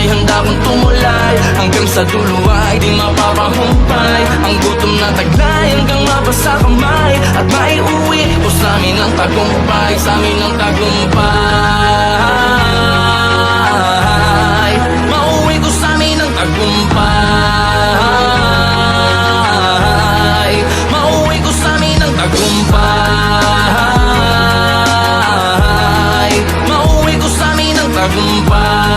ay handa kong tumulay, hanggang sa dulo ay di mapapahumpay. Ang gutom na taglay hanggang mabasa kamay, at maiuwi ko sa amin ang tagumpay, sa amin ang tagumpay. Mauwi ko sa amin ang tagumpay, mauwi ko sa amin ang tagumpay, mauwi ko sa amin ang tagumpay.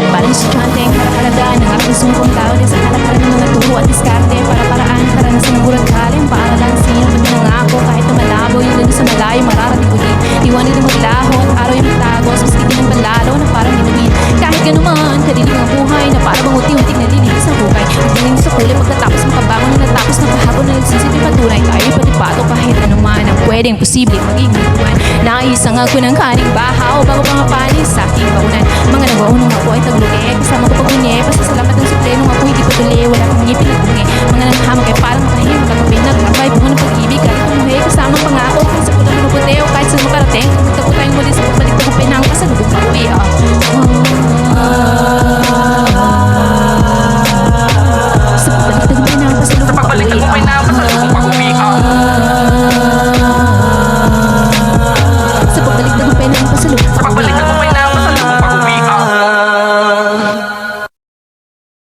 Parang estudyante ang karakarada ng aking sungkong tao din sa kalakaran ng mga turo at diskarte. Para-paraan, karanasan ng burat kalim, paaralan, sinang pati ng ako. Kahit na malabo, yung ganda sa malayo, mararating ko din. Iwanin na maglaho at araw yung magtagos, mas kitin ng panlalo na parang dinumin. Kahit ganuman, kadiling ang buhay na parang unti-unting nalilinis ang hukay. Naglinis sa kulay pagkatapos makabago na natapos ng kahapon na nagsisipin patunay. Tayo'y patipato kahit anuman ang pwedeng posible maging hituan. Naisang ako ng kaning bahaw bago pa mapanis sa aking baunan. Mga nagwaunong ako ay taglugay, kasama ko pag-unye, basta sa